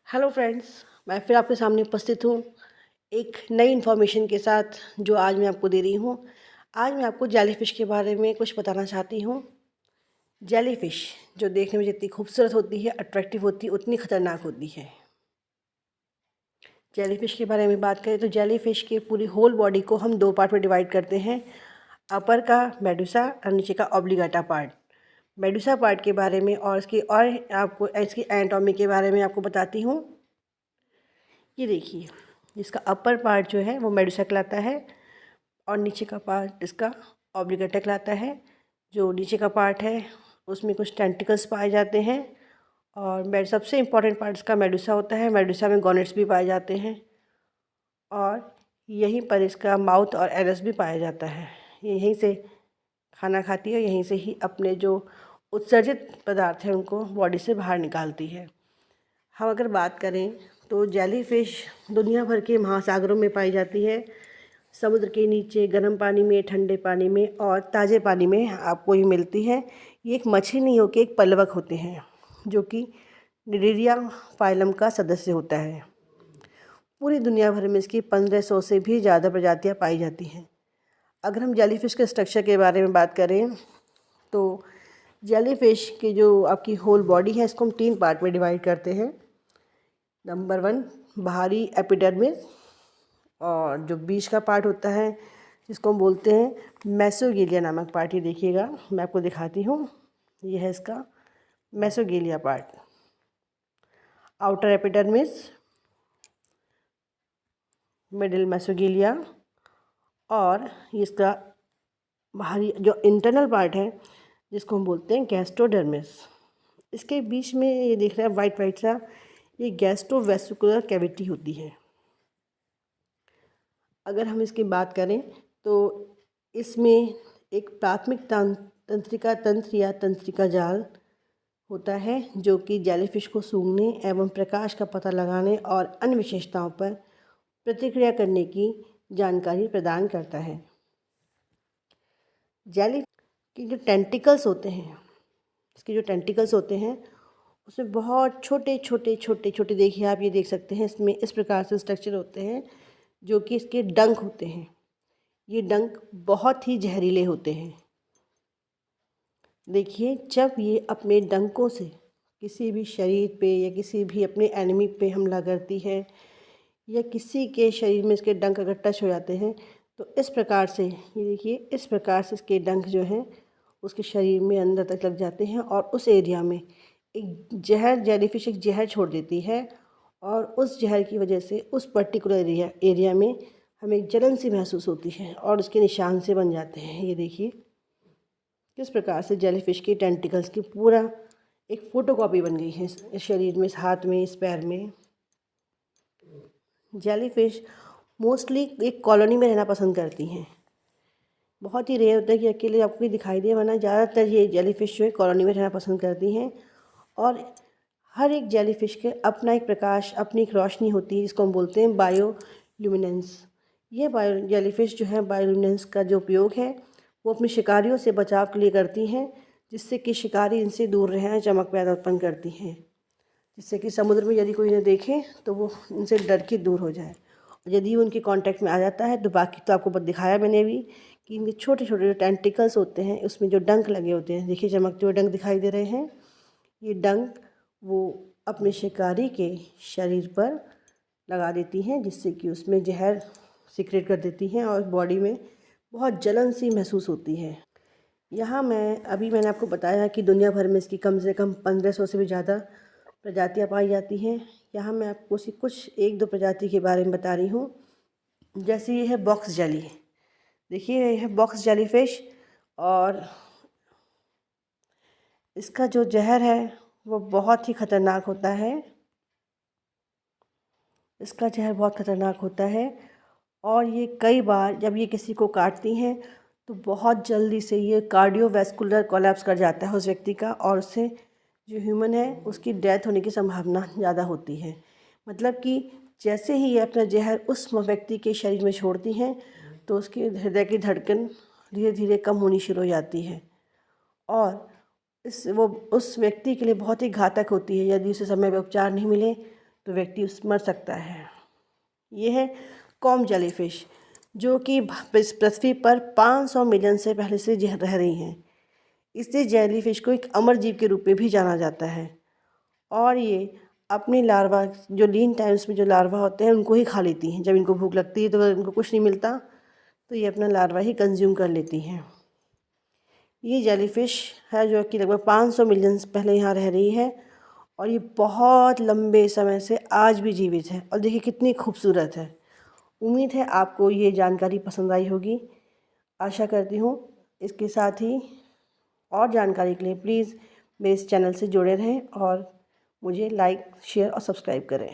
Hello friends, मैं फिर आपके सामने उपस्थित हूँ एक नई इन्फॉर्मेशन के साथ जो आज मैं आपको दे रही हूँ। आज मैं आपको जेलीफ़िश के बारे में कुछ बताना चाहती हूँ। जेलीफ़िश जो देखने में जितनी खूबसूरत होती है, अट्रैक्टिव होती है, उतनी ख़तरनाक होती है। जेलीफ़िश के बारे में बात करें तो जेलीफ़िश की पूरी होल बॉडी को हम दो पार्ट में डिवाइड करते हैं। अपर का मेडुसा और नीचे का ऑब्लिगेटा पार्ट। मेडुसा पार्ट के बारे में और आपको इसकी एनाटॉमी के बारे में आपको बताती हूँ। ये देखिए, इसका अपर पार्ट जो है वो मेडुसा कहलाता है और नीचे का पार्ट इसका ऑब्लिगेटा कहलाता है। जो नीचे का पार्ट है उसमें कुछ टेंटिकल्स पाए जाते हैं और सबसे इम्पॉर्टेंट पार्ट इसका मेडुसा होता है। मेडुसा में गॉनेट्स भी पाए जाते हैं और यहीं पर इसका माउथ और एनस भी पाया जाता है। यहीं से खाना खाती है, यहीं से ही अपने जो उत्सर्जित पदार्थ हैं उनको बॉडी से बाहर निकालती है। हम अगर बात करें तो जेलीफ़िश दुनिया भर के महासागरों में पाई जाती है। समुद्र के नीचे, गर्म पानी में, ठंडे पानी में और ताज़े पानी में आपको ये मिलती है। ये एक मछली नहीं होकर एक पलवक होते हैं जो कि निडेरिया फाइलम का सदस्य होता है। पूरी दुनिया भर में इसकी 1500 से भी ज़्यादा प्रजातियाँ पाई जाती हैं। अगर हम जेलीफ़िश के स्ट्रक्चर के बारे में बात करें तो जेलीफ़िश की जो आपकी होल बॉडी है इसको हम 3 पार्ट में डिवाइड करते हैं। नंबर 1 बाहरी एपिडर्मिस और जो बीच का पार्ट होता है जिसको हम बोलते हैं मेसोगेलिया नामक पार्ट। ये देखिएगा, मैं आपको दिखाती हूँ। ये है इसका मेसोगेलिया पार्ट। आउटर एपिडर्मिस, मिडिल मेसोगेलिया और इसका बाहरी जो इंटरनल पार्ट है जिसको हम बोलते हैं गैस्ट्रोडर्मिस। इसके बीच में ये दिख रहा है वाइट वाइट सा, ये गैस्ट्रोवेस्कुलर कैविटी होती है। अगर हम इसकी बात करें तो इसमें एक प्राथमिक तंत्रिका तंत्र या तंत्रिका जाल होता है जो कि जेलीफ़िश को सूंघने एवं प्रकाश का पता लगाने और अन्य विशेषताओं पर प्रतिक्रिया करने की जानकारी प्रदान करता है। जेली की जो टेंटिकल्स होते हैं, इसके जो टेंटिकल्स होते हैं उसमें बहुत छोटे छोटे छोटे छोटे, देखिए आप ये देख सकते हैं, इसमें इस प्रकार से स्ट्रक्चर होते हैं जो कि इसके डंक होते हैं। ये डंक बहुत ही जहरीले होते हैं। देखिए, जब ये अपने डंकों से किसी भी शरीर पे या किसी भी अपने एनिमी पे हमला करती है या किसी के शरीर में इसके डंक अगर टच हो जाते हैं तो इस प्रकार से, ये देखिए, इस प्रकार से इसके डंक जो हैं उसके शरीर में अंदर तक लग जाते हैं और उस एरिया में एक जहर, जेलीफ़िश एक जहर छोड़ देती है और उस जहर की वजह से उस पर्टिकुलर एरिया में हमें जलन सी महसूस होती है और उसके निशान से बन जाते हैं। ये देखिए किस प्रकार से जेलीफ़िश की टेंटिकल्स की पूरा एक फ़ोटोकॉपी बन गई है इस शरीर में, इस हाथ में, इस पैर में। जेलीफ़िश मोस्टली एक कॉलोनी में रहना पसंद करती हैं। बहुत ही रेयर होता है कि अकेले आपको भी दिखाई दे, वरना ज़्यादातर ये जेलीफ़िश जो है कॉलोनी में रहना पसंद करती हैं। और हर एक जेलीफ़िश के अपना एक प्रकाश, अपनी एक रोशनी होती है जिसको हम बोलते हैं बायोल्यूमिनेंस। ये जेलीफ़िश जो है बायोल्यूमिनेंस का जो उपयोग है वो अपने शिकारियों से बचाव के लिए करती हैं, जिससे कि शिकारी इनसे दूर रहें, चमक पैदा उत्पन्न करती हैं, जिससे कि समुद्र में यदि कोई इन्हें देखे तो वो इनसे डर के दूर हो जाए। और यदि उनके कांटेक्ट में आ जाता है तो बाकी तो आपको दिखाया मैंने भी कि इनके छोटे छोटे जो टेंटिकल्स होते हैं उसमें जो डंक लगे होते हैं, देखिए चमकते हुए डंक दिखाई दे रहे हैं। ये डंक वो अपने शिकारी के शरीर पर लगा देती हैं, जिससे कि उसमें जहर सीक्रेट कर देती हैं और बॉडी में बहुत जलन सी महसूस होती है। यहाँ मैंने आपको बताया कि दुनिया भर में इसकी कम से कम 1500 से भी ज़्यादा प्रजातियाँ पाई जाती हैं। यहाँ मैं आपको कुछ 1-2 प्रजाति के बारे में बता रही हूँ। जैसे ये है बॉक्स जेली। देखिए ये है बॉक्स जेलीफ़िश और इसका जो जहर है वो बहुत ही ख़तरनाक होता है। इसका जहर बहुत ख़तरनाक होता है और ये कई बार जब ये किसी को काटती हैं तो बहुत जल्दी से ये कार्डियोवैस्कुलर कोलैप्स कर जाता है उस व्यक्ति का, और उससे जो ह्यूमन है उसकी डेथ होने की संभावना ज़्यादा होती है। मतलब कि जैसे ही ये अपना जहर उस व्यक्ति के शरीर में छोड़ती हैं तो उसके हृदय की धड़कन धीरे धीरे कम होनी शुरू हो जाती है और वो उस व्यक्ति के लिए बहुत ही घातक होती है। यदि उसे समय पर उपचार नहीं मिले तो व्यक्ति मर सकता है। ये है कॉम जेलीफिश, जो कि इस पृथ्वी पर 500 मिलियन से पहले से रह रही हैं। इसलिए जेलीफिश को एक अमर जीव के रूप में भी जाना जाता है। और ये अपने लार्वा, जो लीन टाइम्स में जो लार्वा होते हैं, उनको ही खा लेती हैं। जब इनको भूख लगती है तो इनको कुछ नहीं मिलता तो ये अपना लार्वा ही कंज्यूम कर लेती हैं। ये जेलीफिश है जो कि लगभग 500 मिलियन पहले यहाँ रह रही है और ये बहुत लंबे समय से आज भी जीवित है। और देखिए कितनी खूबसूरत है। उम्मीद है आपको ये जानकारी पसंद आई होगी, आशा करती हूँ। इसके साथ ही और जानकारी के लिए प्लीज़ मेरे इस चैनल से जुड़े रहें और मुझे लाइक, शेयर और सब्सक्राइब करें।